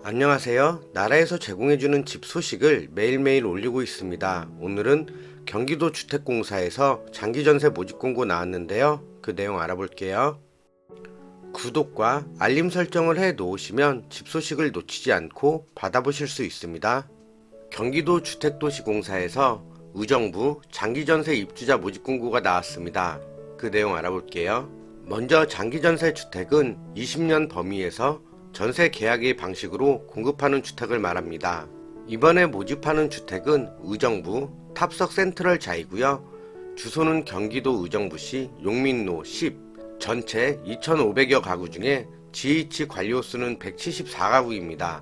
안녕하세요. 나라에서 제공해주는 집 소식을 매일매일 올리고 있습니다. 오늘은 경기도 주택공사에서 장기전세 모집 공고 나왔는데요. 그 내용 알아볼게요. 구독과 알림 설정을 해 놓으시면 집 소식을 놓치지 않고 받아보실 수 있습니다. 경기도 주택도시공사에서 의정부 장기전세 입주자 모집 공고가 나왔습니다. 그 내용 알아볼게요. 먼저 장기전세 주택은 20년 범위에서 전세 계약의 방식으로 공급하는 주택을 말합니다. 이번에 모집하는 주택은 의정부 탑석 센트럴 자이고요. 주소는 경기도 의정부시 용민로 10, 전체 2,500여 가구 중에 GH 관료 수는 174가구입니다.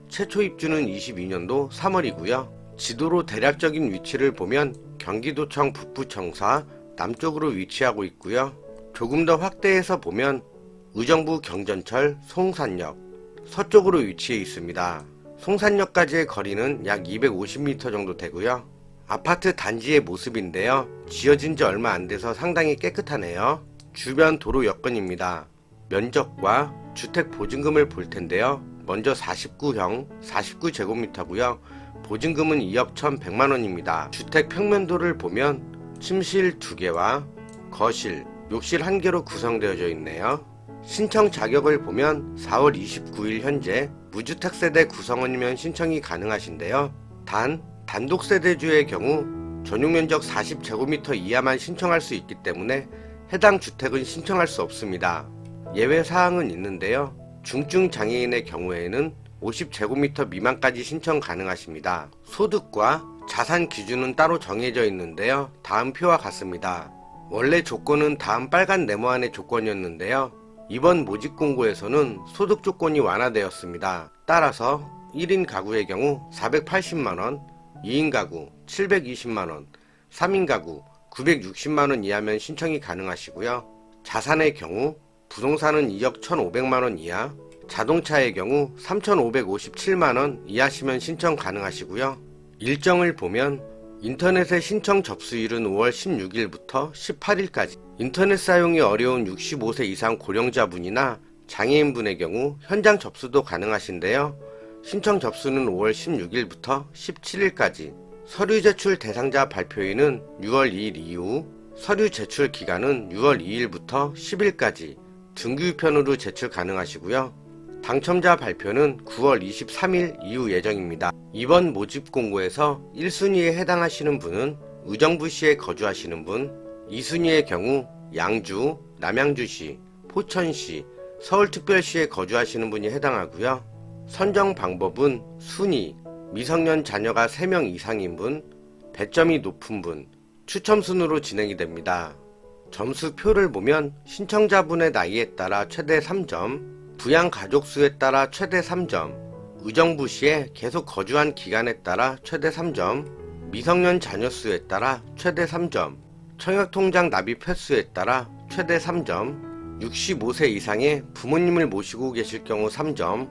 최초 입주는 22년도 3월이고요. 지도로 대략적인 위치를 보면 경기도청 북부청사 남쪽으로 위치하고 있고요. 조금 더 확대해서 보면 의정부 경전철 송산역 서쪽으로 위치해 있습니다. 송산역까지의 거리는 약 250m 정도 되고요. 아파트 단지의 모습인데요. 지어진 지 얼마 안 돼서 상당히 깨끗하네요. 주변 도로 여건입니다. 면적과 주택 보증금을 볼 텐데요. 먼저 49형 49제곱미터고요. 보증금은 2억 1,100만원입니다. 주택 평면도를 보면 침실 2개와 거실, 욕실 1개로 구성되어져 있네요. 신청 자격을 보면 4월 29일 현재 무주택 세대 구성원이면 신청이 가능하신데요. 단 단독 세대주의 경우 전용 면적 40제곱미터 이하만 신청할 수 있기 때문에 해당 주택은 신청할 수 없습니다. 예외 사항은 있는데요. 중증 장애인의 경우에는 50제곱미터 미만까지 신청 가능하십니다. 소득과 자산 기준은 따로 정해져 있는데요. 다음 표와 같습니다. 원래 조건은 다음 빨간 네모안의 조건이었는데요. 이번 모집 공고에서는 소득 조건이 완화되었습니다. 따라서 1인 가구의 경우 480만원, 2인 가구 720만원, 3인 가구 960만원 이하면 신청이 가능하시고요. 자산의 경우 부동산은 2억 1,500만원 이하, 자동차의 경우 3,557만원 이하시면 신청 가능하시고요. 일정을 보면 인터넷의 신청 접수일은 5월 16일부터 18일까지, 인터넷 사용이 어려운 65세 이상 고령자분이나 장애인분의 경우 현장 접수도 가능하신데요. 신청 접수는 5월 16일부터 17일까지, 서류 제출 대상자 발표일은 6월 2일 이후, 서류 제출 기간은 6월 2일부터 10일까지 등기우편으로 제출 가능하시고요. 당첨자 발표는 9월 23일 이후 예정입니다. 이번 모집 공고에서 1순위에 해당하시는 분은 의정부시에 거주하시는 분, 2순위의 경우 양주, 남양주시, 포천시, 서울특별시에 거주하시는 분이 해당하고요. 선정 방법은 순위, 미성년 자녀가 3명 이상인 분, 배점이 높은 분, 추첨 순으로 진행이 됩니다. 점수표를 보면 신청자분의 나이에 따라 최대 3점, 부양 가족 수에 따라 최대 3점, 의정부시에 계속 거주한 기간에 따라 최대 3점, 미성년 자녀 수에 따라 최대 3점, 청약통장 납입 횟수에 따라 최대 3점, 65세 이상의 부모님을 모시고 계실 경우 3점,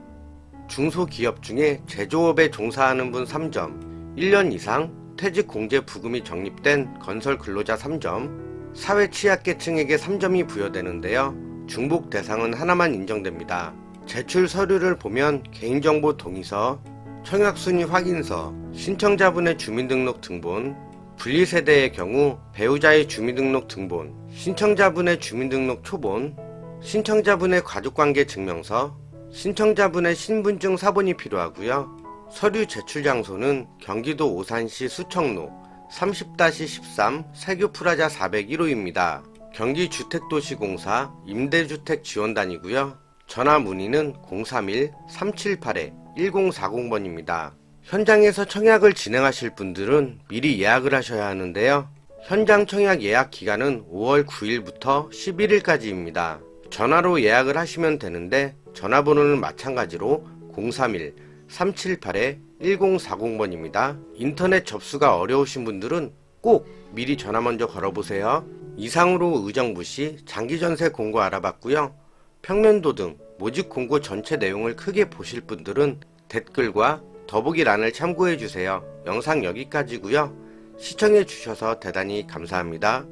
중소기업 중에 제조업에 종사하는 분 3점, 1년 이상 퇴직 공제 부금이 적립된 건설 근로자 3점, 사회 취약계층에게 3점이 부여되는데요. 중복 대상은 하나만 인정됩니다. 제출 서류를 보면 개인정보 동의서, 청약순위 확인서, 신청자분의 주민등록 등본, 분리세대의 경우 배우자의 주민등록 등본, 신청자분의 주민등록 초본, 신청자분의 가족관계 증명서, 신청자분의 신분증 사본이 필요하고요. 서류 제출 장소는 경기도 오산시 수청로 30-13 세교프라자 401호입니다. 경기주택도시공사 임대주택지원단이고요. 전화 문의는 031-378-1040번입니다. 현장에서 청약을 진행하실 분들은 미리 예약을 하셔야 하는데요. 현장 청약 예약 기간은 5월 9일부터 11일까지입니다. 전화로 예약을 하시면 되는데 전화번호는 마찬가지로 031-378-1040번입니다. 인터넷 접수가 어려우신 분들은 꼭 미리 전화 먼저 걸어보세요. 이상으로 의정부시 장기전세 공고 알아봤고요. 평면도 등 모집 공고 전체 내용을 크게 보실 분들은 댓글과 더보기란을 참고해주세요. 영상 여기까지고요. 시청해주셔서 대단히 감사합니다.